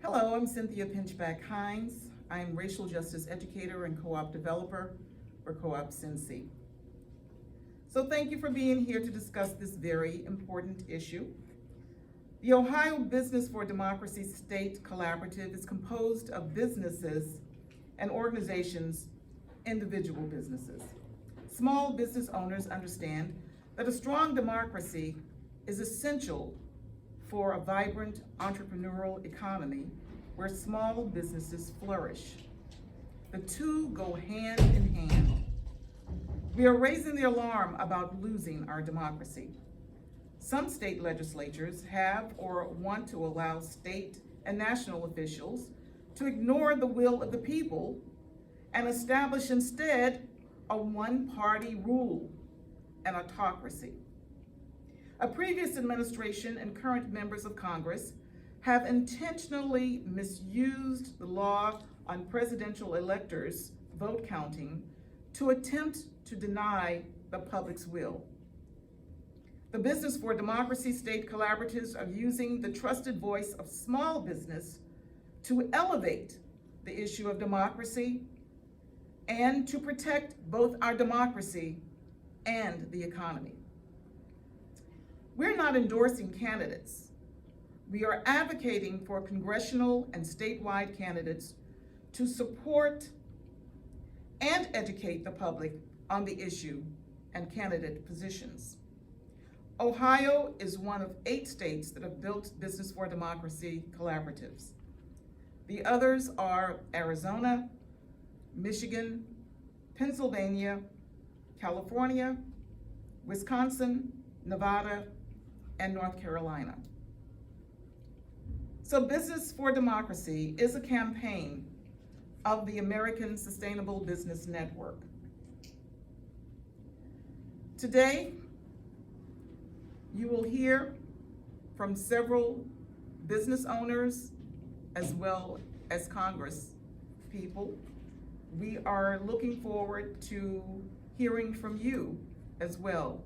Hello, I'm Cynthia Pinchback-Hines. I'm racial justice educator and co-op developer for Co-op Cincy. So thank you for being here to discuss this very important issue. The Ohio Business for Democracy State Collaborative is composed of businesses and organizations, individual businesses. Small business owners understand that a strong democracy is essential for a vibrant entrepreneurial economy where small businesses flourish. The two go hand in hand. We are raising the alarm about losing our democracy. Some state legislatures have or want to allow state and national officials to ignore the will of the people and establish instead a one-party rule, an autocracy. A previous administration and current members of Congress have intentionally misused the law on presidential electors' vote counting to attempt to deny the public's will. The Business for Democracy state collaboratives are using the trusted voice of small business to elevate the issue of democracy and to protect both our democracy and the economy. We're not endorsing candidates. We are advocating for congressional and statewide candidates to support and educate the public on the issue and candidate positions. Ohio is one of 8 states that have built Business for Democracy collaboratives. The others are Arizona, Michigan, Pennsylvania, California, Wisconsin, Nevada, and North Carolina. So Business for Democracy is a campaign of the American Sustainable Business Network. Today, you will hear from several business owners as well as Congress people. We are looking forward to hearing from you as well,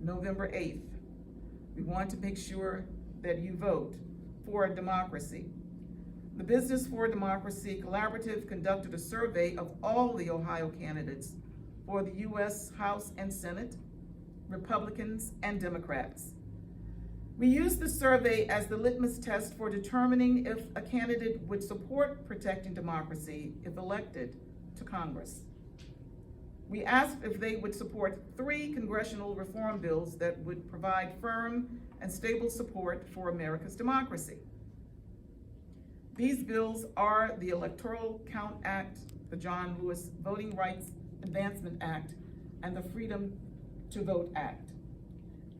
November 8th. We want to make sure that you vote for democracy. The Business for Democracy Collaborative conducted a survey of all the Ohio candidates for the U.S. House and Senate, Republicans and Democrats. We used the survey as the litmus test for determining if a candidate would support protecting democracy if elected to Congress. We asked if they would support 3 congressional reform bills that would provide firm and stable support for America's democracy. These bills are the Electoral Count Act, the John Lewis Voting Rights Advancement Act, and the Freedom to Vote Act.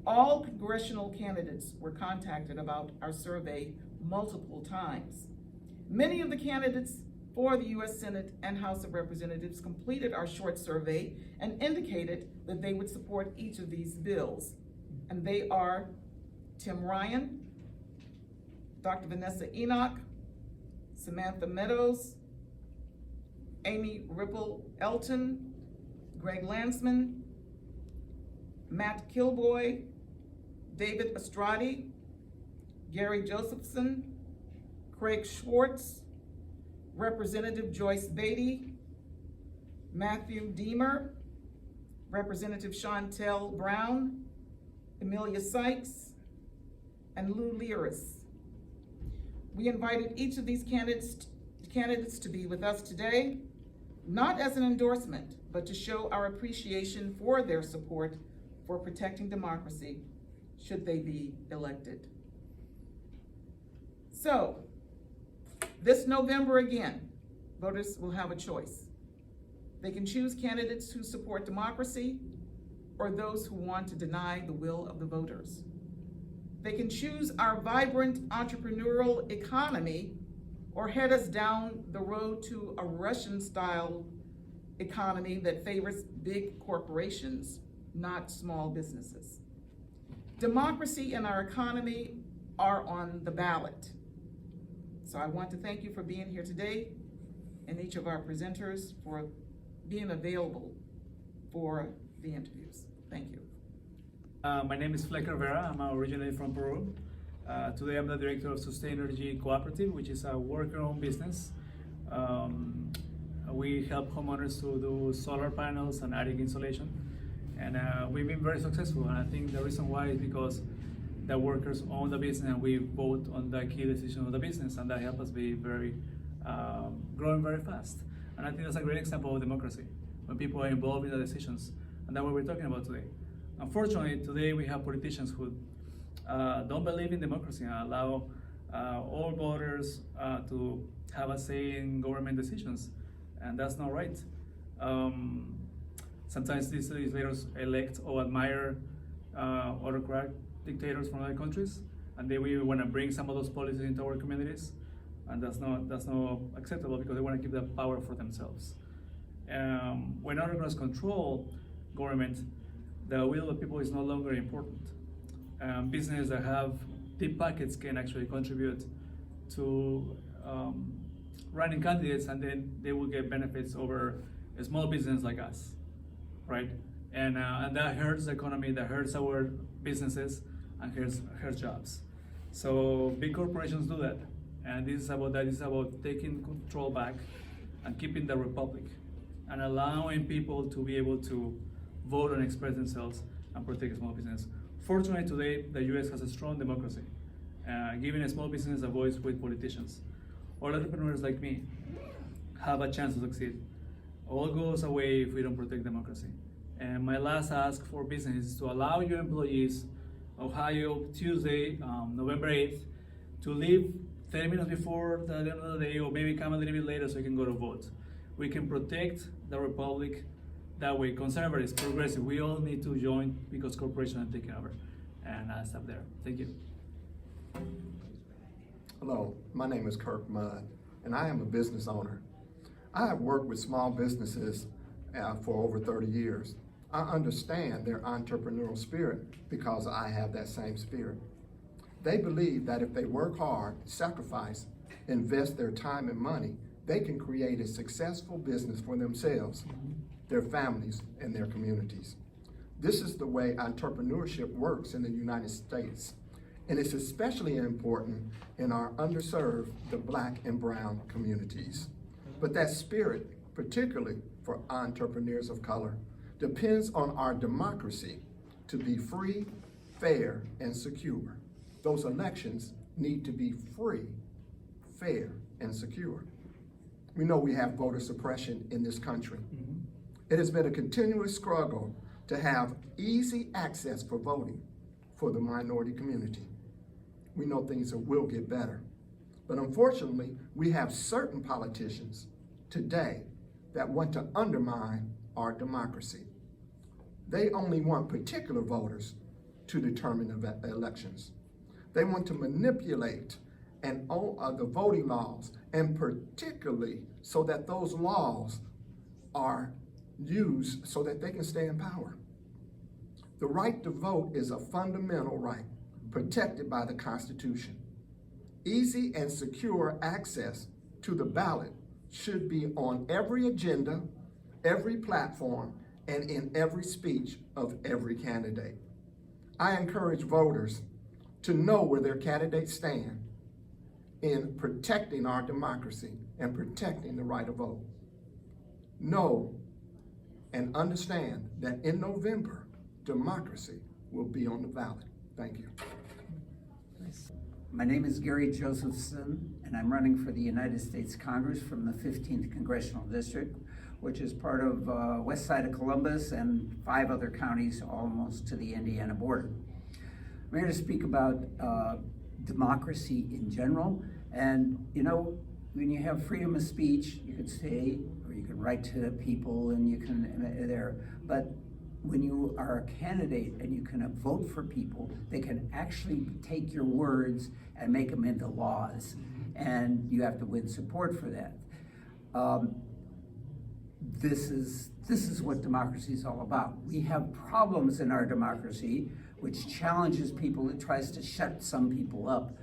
All congressional candidates were contacted about our survey multiple times. Many of the candidates for the U.S. Senate and House of Representatives completed our short survey and indicated that they would support each of these bills. And they are Tim Ryan, Dr. Vanessa Enoch, Samantha Meadows, Amy Rippel-Elton, Greg Landsman, Matt Kilboy, David Estradi, Gary Josephson, Craig Schwartz, Representative Joyce Beatty, Matthew Deemer, Representative Chantel Brown, Amelia Sykes, and Lou Learis. We invited each of these candidates to be with us today, not as an endorsement, but to show our appreciation for their support for protecting democracy should they be elected. So, this November again, voters will have a choice. They can choose candidates who support democracy or those who want to deny the will of the voters. They can choose our vibrant entrepreneurial economy or head us down the road to a Russian-style economy that favors big corporations, not small businesses. Democracy and our economy are on the ballot. So I want to thank you for being here today and each of our presenters for being available for the interviews. Thank you. My name is Flequer Vera. I'm originally from Peru. Today I'm the director of Sustainergy Cooperative, which is a worker-owned business. We help homeowners to do solar panels and attic insulation. And we've been very successful. And I think the reason why is because the workers own the business and we vote on the key decisions of the business, and that helps us be very growing very fast. And I think that's a great example of democracy, when people are involved in the decisions. And that's what we're talking about today. Unfortunately, today we have politicians who don't believe in democracy and allow all voters to have a say in government decisions. And that's not right. Sometimes these legislators elect or admire autocratic dictators from other countries, and they will want to bring some of those policies into our communities, and that's not acceptable because they want to keep that power for themselves. When autocrats control government, the will of the people is no longer important. Businesses that have deep pockets can actually contribute to running candidates, and then they will get benefits over a small business like us, right? And that hurts the economy, that hurts our businesses, and hurts jobs. So big corporations do that, and this is about that. This is about taking control back and keeping the republic, and allowing people to be able to vote and express themselves and protect small business. Fortunately, today the U.S. has a strong democracy, giving a small business a voice with politicians. All entrepreneurs like me have a chance to succeed. All goes away if we don't protect democracy. And my last ask for business is to allow your employees, Ohio, Tuesday, November 8th, to leave 30 minutes before the end of the day, or maybe come a little bit later so you can go to vote. We can protect the republic that way. Conservatives, progressive, we all need to join because corporations are taking over. And I'll stop there. Thank you. Hello, my name is Kirk Mudd, and I am a business owner. I have worked with small businesses for over 30 years. I understand their entrepreneurial spirit because I have that same spirit. They believe that if they work hard, sacrifice, invest their time and money, they can create a successful business for themselves, their families, and their communities. This is the way entrepreneurship works in the United States, and it's especially important in our underserved, the Black and brown communities. But that spirit, particularly for entrepreneurs of color, depends on our democracy to be free, fair, and secure. Those elections need to be free, fair, and secure. We know we have voter suppression in this country. It has been a continuous struggle to have easy access for voting for the minority community. We know things will get better. But unfortunately, we have certain politicians today that want to undermine our democracy. They only want particular voters to determine the elections. They want to manipulate the voting laws, and particularly so that those laws are used so that they can stay in power. The right to vote is a fundamental right protected by the Constitution. Easy and secure access to the ballot should be on every agenda, every platform, and in every speech of every candidate. I encourage voters to know where their candidates stand in protecting our democracy and protecting the right to vote. Know and understand that in November, democracy will be on the ballot. Thank you. My name is Gary Josephson, and I'm running for the United States Congress from the 15th Congressional District, which is part of west side of Columbus and 5 other counties almost to the Indiana border. I'm here to speak about democracy in general. And you know, when you have freedom of speech, you can say, or you can write to people and you can but when you are a candidate and you can vote for people, they can actually take your words and make them into laws. And you have to win support for that. This is what democracy is all about. We have problems in our democracy which challenges people. It tries to shut some people up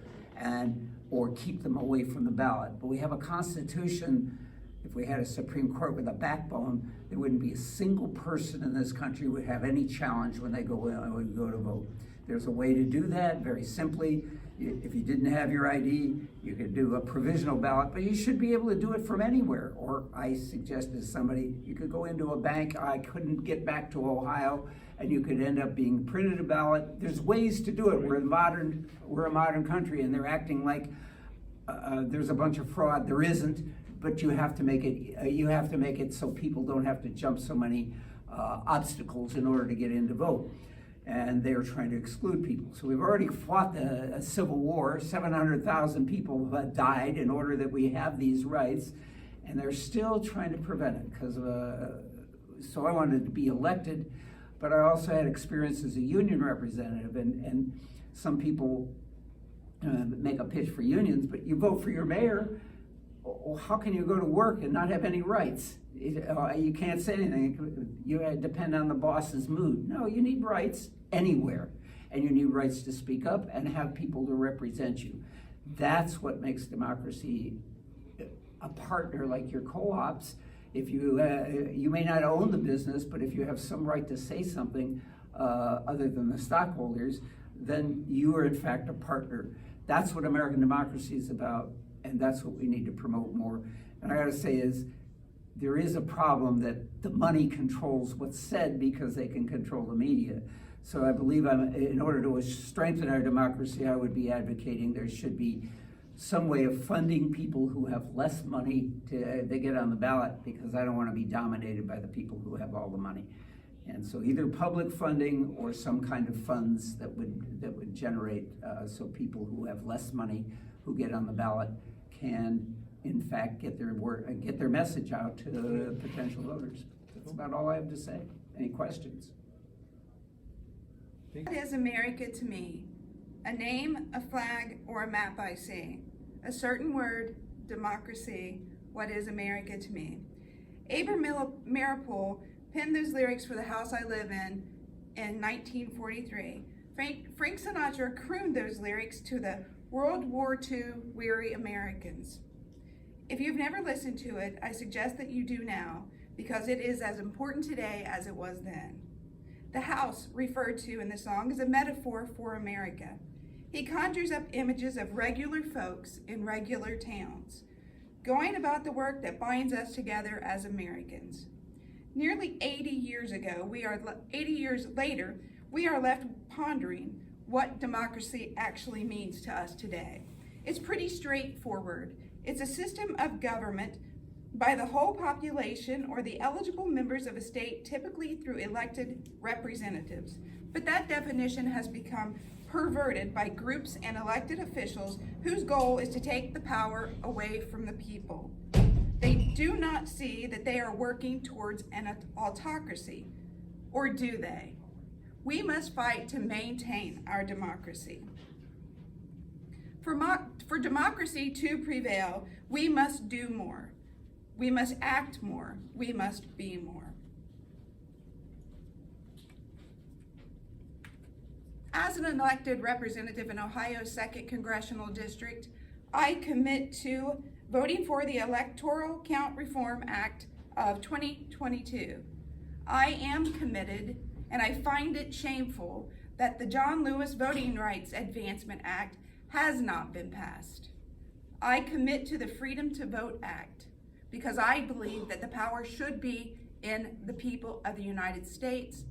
or keep them away from the ballot. But we have a constitution If we had a Supreme Court with a backbone, there wouldn't be a single person in this country who would have any challenge when they go to vote. There's a way to do that, very simply. If you didn't have your ID, you could do a provisional ballot, but you should be able to do it from anywhere. Or I suggested to somebody, you could go into a bank, I couldn't get back to Ohio, and you could end up being printed a ballot. There's ways to do it. We're a modern country, and they're acting like there's a bunch of fraud. There isn't, but you have to make it so people don't have to jump so many obstacles in order to get in to vote. And they're trying to exclude people. So we've already fought a civil war. 700,000 people have died in order that we have these rights, and they're still trying to prevent it because of so I wanted to be elected, but I also had experience as a union representative, and some people make a pitch for unions, but you vote for your mayor, how can you go to work and not have any rights? You can't say anything. You depend on the boss's mood. No, you need rights anywhere. And you need rights to speak up and have people to represent you. That's what makes democracy a partner like your co-ops. If you may not own the business, but if you have some right to say something other than the stockholders, then you are in fact a partner. That's what American democracy is about, and that's what we need to promote more. And I gotta say is, there is a problem that the money controls what's said because they can control the media. So I believe in order to strengthen our democracy, I would be advocating there should be some way of funding people who have less money to get on the ballot, because I don't want to be dominated by the people who have all the money. And so either public funding or some kind of funds that would generate so people who have less money who get on the ballot can in fact get their message out to the potential voters. That's about all I have to say. Any questions? What is America to me? A name, a flag, or a map I see? A certain word, democracy. What is America to me? Maripol penned those lyrics for the house I live in 1943. Frank Sinatra crooned those lyrics to the World War II weary Americans. If you've never listened to it, I suggest that you do now, because it is as important today as it was then. The house referred to in the song is a metaphor for America. He conjures up images of regular folks in regular towns, going about the work that binds us together as Americans. Nearly 80 years later, we are left pondering what democracy actually means to us today. It's pretty straightforward. It's a system of government by the whole population or the eligible members of a state, typically through elected representatives. But that definition has become perverted by groups and elected officials whose goal is to take the power away from the people. They do not see that they are working towards an autocracy, or do they? We must fight to maintain our democracy. For democracy to prevail, we must do more. We must act more. We must be more. As an elected representative in Ohio's 2nd Congressional District, I commit to voting for the Electoral Count Reform Act of 2022. I am committed, and I find it shameful that the John Lewis Voting Rights Advancement Act has not been passed. I commit to the Freedom to Vote Act because I believe that the power should be in the people of the United States,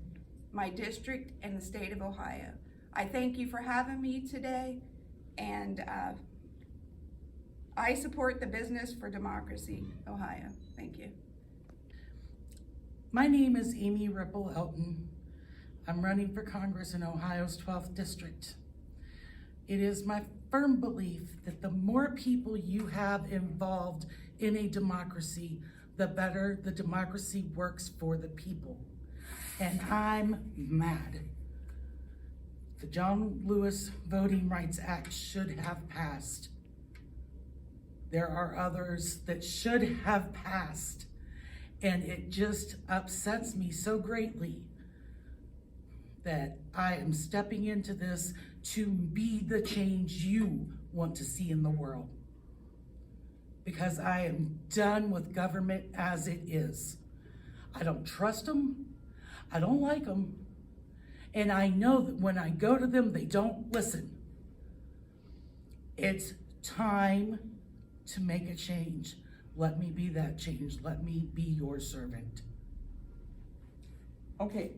my district, and the state of Ohio. I thank you for having me today, and I support the Business for Democracy, Ohio. Thank you. My name is Amy Rippel-Elton. I'm running for Congress in Ohio's 12th District. It is my firm belief that the more people you have involved in a democracy, the better the democracy works for the people. And I'm mad. The John Lewis Voting Rights Act should have passed. There are others that should have passed, and it just upsets me so greatly that I am stepping into this to be the change you want to see in the world. because I am done with government as it is. I don't trust them. I don't like them. And I know that when I go to them, they don't listen. It's time to make a change. Let me be that change. Let me be your servant. Okay,